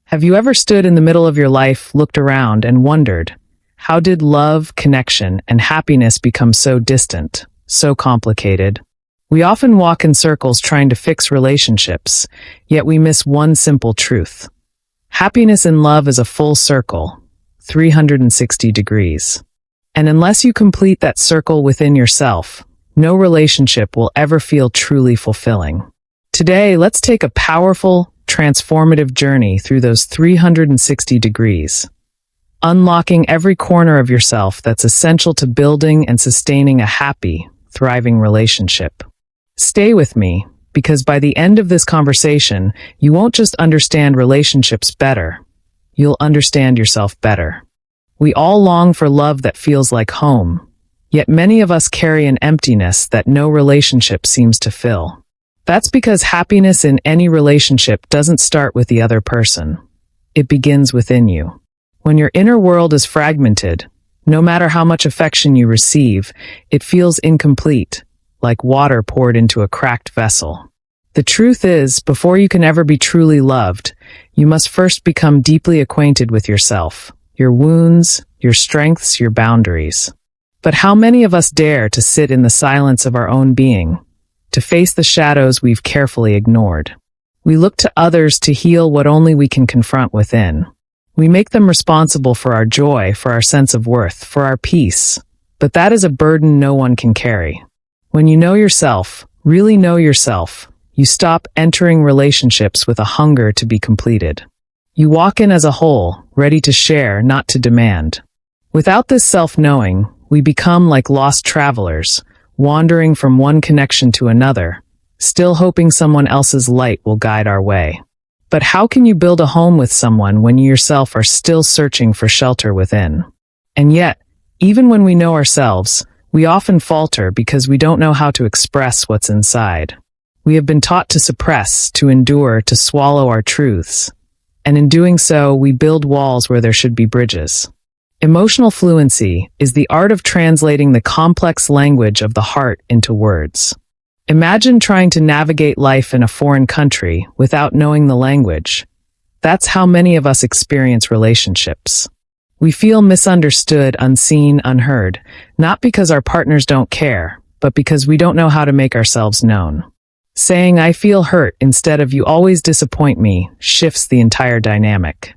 Have you ever stood in the middle of your life, looked around, and wondered, how did love, connection, and happiness become so distant, so complicated? We often walk in circles trying to fix relationships, yet we miss one simple truth. Happiness in love is a full circle, 360 degrees. And unless you complete that circle within yourself, no relationship will ever feel truly fulfilling. Today, let's take a powerful, transformative journey through those 360 degrees, unlocking every corner of yourself that's essential to building and sustaining a happy, thriving relationship. Stay with me, because by the end of this conversation, you won't just understand relationships better, you'll understand yourself better. We all long for love that feels like home, yet many of us carry an emptiness that no relationship seems to fill. That's because happiness in any relationship doesn't start with the other person. It begins within you. When your inner world is fragmented, no matter how much affection you receive, it feels incomplete, like water poured into a cracked vessel. The truth is, before you can ever be truly loved, you must first become deeply acquainted with yourself, your wounds, your strengths, your boundaries. But how many of us dare to sit in the silence of our own being, to face the shadows we've carefully ignored? We look to others to heal what only we can confront within. We make them responsible for our joy, for our sense of worth, for our peace. But that is a burden no one can carry. When you know yourself, really know yourself, you stop entering relationships with a hunger to be completed. You walk in as a whole, ready to share, not to demand. Without this self-knowing, we become like lost travelers, wandering from one connection to another, still hoping someone else's light will guide our way. But how can you build a home with someone when you yourself are still searching for shelter within? And yet, even when we know ourselves, we often falter because we don't know how to express what's inside. We have been taught to suppress, to endure, to swallow our truths. And in doing so, we build walls where there should be bridges. Emotional fluency is the art of translating the complex language of the heart into words. Imagine trying to navigate life in a foreign country without knowing the language. That's how many of us experience relationships. We feel misunderstood, unseen, unheard, not because our partners don't care, but because we don't know how to make ourselves known. Saying, "I feel hurt," instead of "you always disappoint me," shifts the entire dynamic.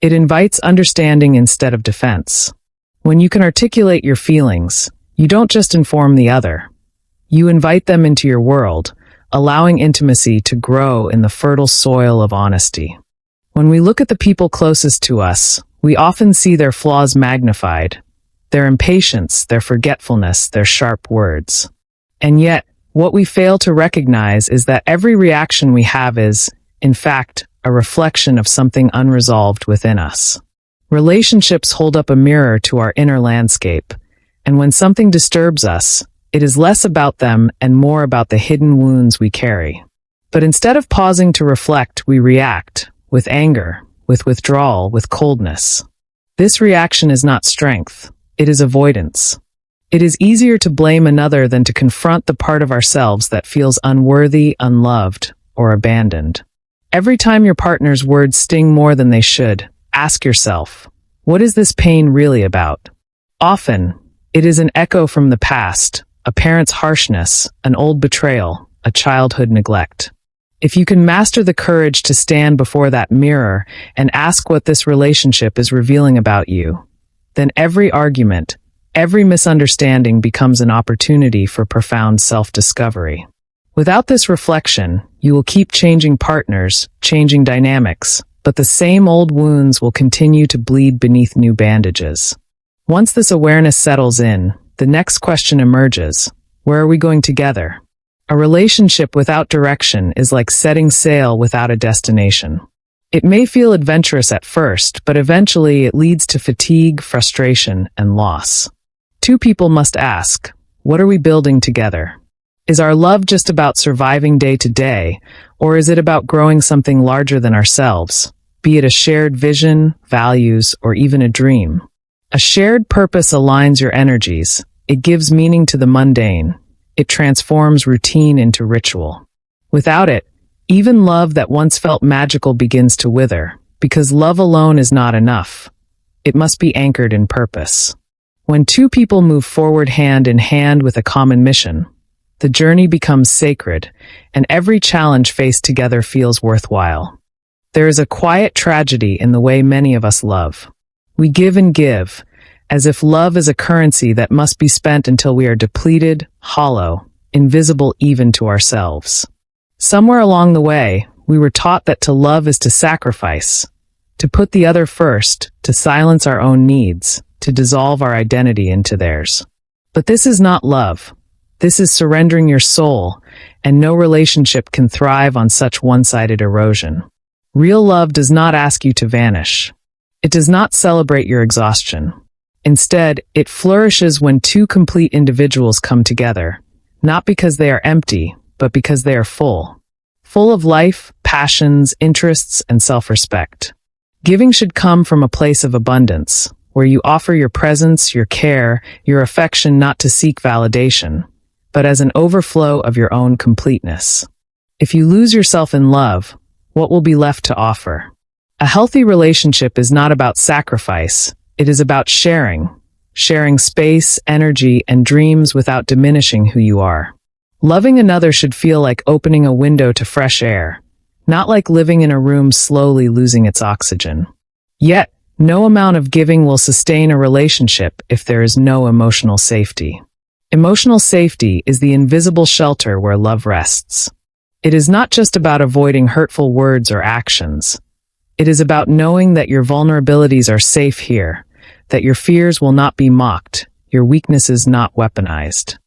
It invites understanding instead of defense. When you can articulate your feelings, you don't just inform the other. You invite them into your world, allowing intimacy to grow in the fertile soil of honesty. When we look at the people closest to us, we often see their flaws magnified, their impatience, their forgetfulness, their sharp words. And yet, what we fail to recognize is that every reaction we have is, in fact, a reflection of something unresolved within us. Relationships hold up a mirror to our inner landscape, and when something disturbs us, it is less about them and more about the hidden wounds we carry. But instead of pausing to reflect, we react, with anger, with withdrawal, with coldness. This reaction is not strength, it is avoidance. It is easier to blame another than to confront the part of ourselves that feels unworthy, unloved, or abandoned. Every time your partner's words sting more than they should, ask yourself, what is this pain really about? Often, it is an echo from the past, a parent's harshness, an old betrayal, a childhood neglect. If you can master the courage to stand before that mirror and ask what this relationship is revealing about you, then every argument, every misunderstanding becomes an opportunity for profound self-discovery. Without this reflection, you will keep changing partners, changing dynamics, but the same old wounds will continue to bleed beneath new bandages. Once this awareness settles in, the next question emerges: where are we going together? A relationship without direction is like setting sail without a destination. It may feel adventurous at first, but eventually it leads to fatigue, frustration, and loss. Two people must ask, what are we building together? Is our love just about surviving day to day, or is it about growing something larger than ourselves, be it a shared vision, values, or even a dream? A shared purpose aligns your energies. It gives meaning to the mundane. It transforms routine into ritual. Without it, even love that once felt magical begins to wither, Because love alone is not enough. It must be anchored in purpose. When two people move forward hand in hand with a common mission, the journey becomes sacred, and every challenge faced together feels worthwhile. There is a quiet tragedy in the way many of us love. We give and give, as if love is a currency that must be spent until we are depleted, hollow, invisible even to ourselves. Somewhere along the way, we were taught that to love is to sacrifice, to put the other first, to silence our own needs, to dissolve our identity into theirs. But this is not love. This is surrendering your soul, and no relationship can thrive on such one-sided erosion. Real love does not ask you to vanish. It does not celebrate your exhaustion. Instead, it flourishes when two complete individuals come together, not because they are empty, but because they are full. Full of life, passions, interests, and self-respect. Giving should come from a place of abundance, where you offer your presence, your care, your affection not to seek validation, but as an overflow of your own completeness. If you lose yourself in love, what will be left to offer? A healthy relationship is not about sacrifice, it is about sharing space, energy, and dreams without diminishing who you are. Loving another should feel like opening a window to fresh air, not like living in a room slowly losing its oxygen. Yet, no amount of giving will sustain a relationship if there is no emotional safety. Emotional safety is the invisible shelter where love rests. It is not just about avoiding hurtful words or actions. It is about knowing that your vulnerabilities are safe here, that your fears will not be mocked, your weaknesses not weaponized.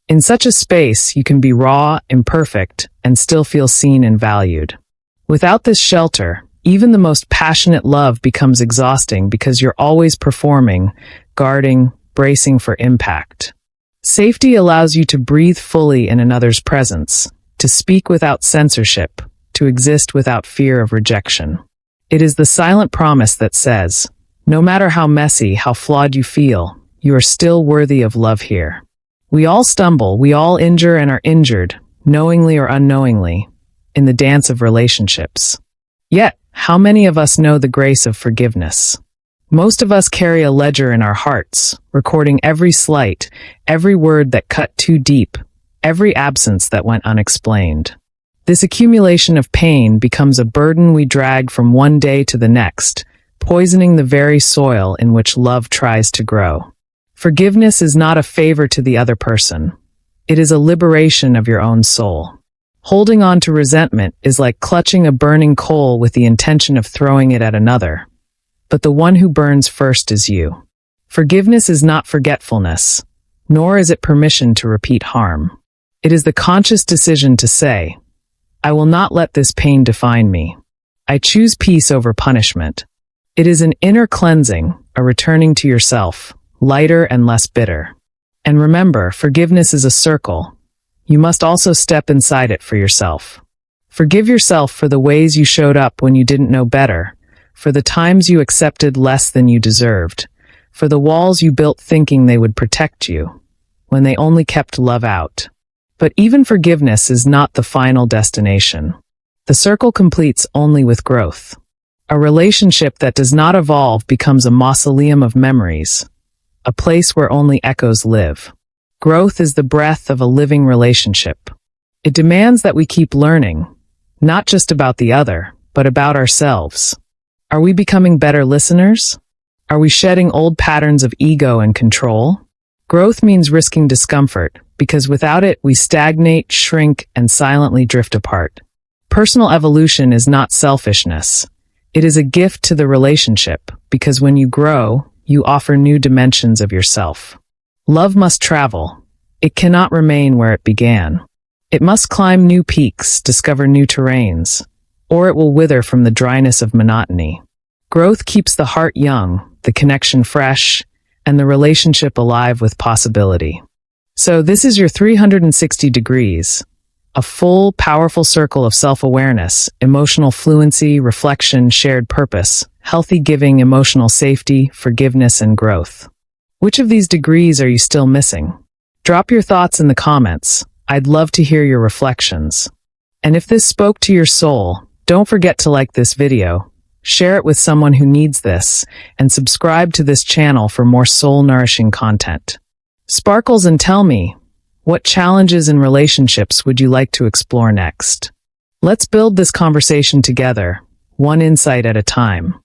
In such a space, you can be raw, imperfect, and still feel seen and valued. Without this shelter, even the most passionate love becomes exhausting because you're always performing, guarding, bracing for impact. Safety allows you to breathe fully in another's presence, to speak without censorship, to exist without fear of rejection. It is the silent promise that says, no matter how messy, how flawed you feel, you are still worthy of love here. We all stumble, we all injure and are injured, knowingly or unknowingly, in the dance of relationships. Yet, how many of us know the grace of forgiveness? Most of us carry a ledger in our hearts, recording every slight, every word that cut too deep, every absence that went unexplained. This accumulation of pain becomes a burden we drag from one day to the next, poisoning the very soil in which love tries to grow. Forgiveness is not a favor to the other person. It is a liberation of your own soul. Holding on to resentment is like clutching a burning coal with the intention of throwing it at another. But the one who burns first is you. Forgiveness is not forgetfulness, nor is it permission to repeat harm. It is the conscious decision to say, I will not let this pain define me. I choose peace over punishment. It is an inner cleansing, a returning to yourself, lighter and less bitter. And remember, forgiveness is a circle. You must also step inside it for yourself. Forgive yourself for the ways you showed up when you didn't know better, for the times you accepted less than you deserved, for the walls you built thinking they would protect you, when they only kept love out. But even forgiveness is not the final destination. The circle completes only with growth. A relationship that does not evolve becomes a mausoleum of memories, a place where only echoes live. Growth is the breath of a living relationship. It demands that we keep learning, not just about the other, but about ourselves. Are we becoming better listeners? Are we shedding old patterns of ego and control? Growth means risking discomfort, because without it, we stagnate, shrink, and silently drift apart. Personal evolution is not selfishness. It is a gift to the relationship, because when you grow, you offer new dimensions of yourself. Love must travel. It cannot remain where it began. It must climb new peaks, discover new terrains, or it will wither from the dryness of monotony. Growth keeps the heart young, the connection fresh, and the relationship alive with possibility. So this is your 360 degrees, a full, powerful circle of self-awareness, emotional fluency, reflection, shared purpose, healthy giving, emotional safety, forgiveness, and growth. Which of these degrees are you still missing? Drop your thoughts in the comments. I'd love to hear your reflections. And if this spoke to your soul, don't forget to like this video, Share it with someone who needs this, and subscribe to this channel for more soul-nourishing content. Sparkles, and tell me, what challenges in relationships would you like to explore next? Let's build this conversation together, one insight at a time.